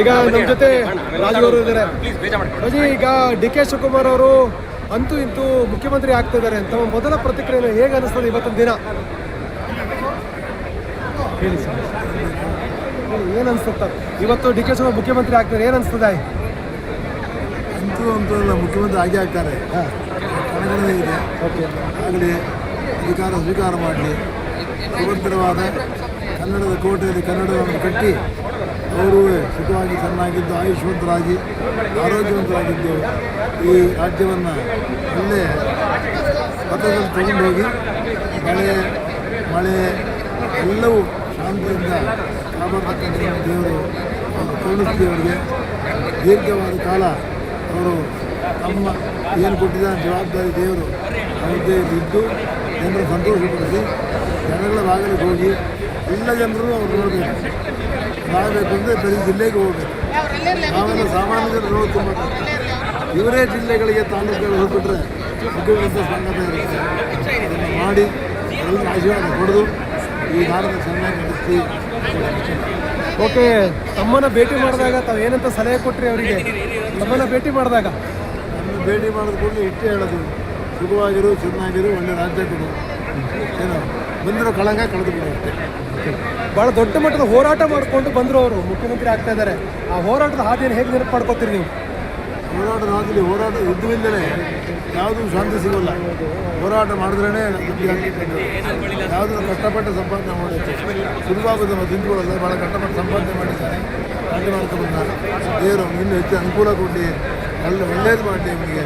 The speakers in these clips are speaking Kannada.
ಈಗ ನಮ್ಮ ಜೊತೆ ರಾಜು ಅವರು ಇದ್ದಾರೆ. ರಾಜಿ, ಈಗ ಡಿ.ಕೆ. ಶಿವಕುಮಾರ್ ಅವರು ಅಂತೂ ಇಂತೂ ಮುಖ್ಯಮಂತ್ರಿ ಆಗ್ತಿದ್ದಾರೆ. ತಮ್ಮ ಮೊದಲ ಪ್ರತಿಕ್ರಿಯೆ ಹೇಗೆ ಅನಿಸ್ತದೆ ಇವತ್ತಿನ ದಿನ? ಹೇಳಿ ಸರ್, ಏನು ಅನಿಸುತ್ತ ಇವತ್ತು ಡಿ.ಕೆ. ಶಿವಕುಮಾರ್ ಮುಖ್ಯಮಂತ್ರಿ ಆಗ್ತಾರೆ, ಏನು ಅನಿಸ್ತದೆ? ಅಂತೂ ಎಲ್ಲ ಮುಖ್ಯಮಂತ್ರಿ ಆಗೇ ಆಗ್ತಾರೆ. ಕಣಗಣನೆ ಇದೆ. ಓಕೆ, ಆಗಲಿ ಅಧಿಕಾರ ಸ್ವೀಕಾರ ಮಾಡಲಿ. ಸುಭದ್ರವಾದ ಕನ್ನಡದ ಕೋಟೆಯಲ್ಲಿ ಕನ್ನಡವನ್ನು ಕಟ್ಟಿ ಅವರು ಸುಖವಾಗಿ ಚೆನ್ನಾಗಿದ್ದು ಆಯುಷ್ವಂತರಾಗಿ ಆರೋಗ್ಯವಂತರಾಗಿದ್ದು ಈ ರಾಜ್ಯವನ್ನು ಒಳ್ಳೆಯ ಪಥದಲ್ಲಿ ತಗೊಂಡೋಗಿ ಮಳೆ ಎಲ್ಲವೂ ಶಾಂತಿಯಿಂದ ಕಾಪಾಡತಕ್ಕಂಥ ದೇವರು ಕರುಣಿಸ್ತೀವರಿಗೆ ದೀರ್ಘವಾದ ಕಾಲ ಅವರು ತಮ್ಮ ಏನು ಕೊಟ್ಟಿದ್ದ ಜವಾಬ್ದಾರಿ ದೇವರು ಅವ್ರದ್ದೇ ಇದ್ದು ಜನರು ಸಂತೋಷಪಡಿಸಿ ಜನಗಳ ಭಾಗಕ್ಕೆ ಹೋಗಿ ಎಲ್ಲ ಜನರು ಅವ್ರು ನೋಡಬೇಕು. ಆಗಬೇಕು ಅಂದರೆ ಬರೀ ಜಿಲ್ಲೆಗೆ ಹೋಗಬೇಕು. ನಾವೆಲ್ಲ ಸಾಮಾನ್ಯ ಜನರು ನೋಡಿ ತುಂಬ ಇವರೇ ಜಿಲ್ಲೆಗಳಿಗೆ ತಾಲೂಕುಗಳು ಹೋಗ್ಬಿಟ್ರೆ ಮುಖ್ಯಮಂತ್ರಿ ಸಂಗತ ಇರುತ್ತೆ. ಅದನ್ನು ಮಾಡಿ ಎಲ್ಲ ಆಶೀರ್ವಾದ ಪಡೆದು ಈ ನಾಡನ್ನು ಚೆನ್ನಾಗಿ ನಡೆಸಿ. ಓಕೆ, ತಮ್ಮನ್ನ ಭೇಟಿ ಮಾಡಿದಾಗ ತಾವು ಏನಂತ ಸಲಹೆ ಕೊಟ್ಟರೆ ಅವರಿಗೆ? ತಮ್ಮನ್ನ ಭೇಟಿ ಮಾಡಿದಾಗ ನನ್ನ ಭೇಟಿ ಮಾಡಿದ ಕೂಡಲೇ ಇಷ್ಟೇ ಹೇಳೋದು, ಸುಖವಾಗಿರು, ಚೆನ್ನಾಗಿರು, ಒಳ್ಳೆ ರಾಜ್ಯ ಕೊಡು, ಏನೋ ಬಂದಿರೋ ಕಳಂಗ ಕಳೆದು ಬಿಡು ಅಷ್ಟೇ. ಭಾಳ ದೊಡ್ಡ ಮಟ್ಟದ ಹೋರಾಟ ಮಾಡಿಕೊಂಡು ಬಂದರು ಅವರು, ಮುಖ್ಯಮಂತ್ರಿ ಆಗ್ತಾ ಇದ್ದಾರೆ. ಆ ಹೋರಾಟದ ಹಾದಿಯನ್ನು ಹೇಗೆ ನೆನಪು ಮಾಡ್ಕೋತೀರಿ ನೀವು? ಹೋರಾಟದ ಹಾದಿಲಿ ಹೋರಾಟ ಯುದ್ಧವಿಲ್ಲದೆ ಯಾವುದೂ ಶಾಂತಿ ಸಿಗೋಲ್ಲ. ಹೋರಾಟ ಮಾಡಿದ್ರೇ ಯಾವುದೂ ಕಷ್ಟಪಟ್ಟು ಸಂಪಾದನೆ ಮಾಡೋಕ್ಕೆ ಸುಲಭವಾದ ತಿಂದುಕೊಳ್ಳಲ್ಲ. ಭಾಳ ಕಷ್ಟಪಟ್ಟು ಸಂಪಾದನೆ ಮಾಡಿದ್ದಾರೆ. ರಾಜ್ಯ ಮಾಡ್ಕೊಂಡು ದೇವರು ಇನ್ನೂ ಹೆಚ್ಚು ಅನುಕೂಲ ಕೊಡಲಿ, ಒಳ್ಳೆಯದು ಮಾಡಲಿ. ಅವನಿಗೆ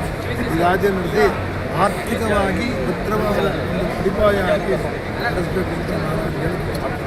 ಈ ರಾಜ್ಯ ನಡೆಸಿ ಆರ್ಥಿಕವಾಗಿ ಭದ್ರವಾದ ಒಂದು ಅಡಿಪಾಯ ಹಾಕಿ ನಡೆಸಬೇಕು ಅಂತ ನಾನು ಹೇಳ್ತೀನಿ.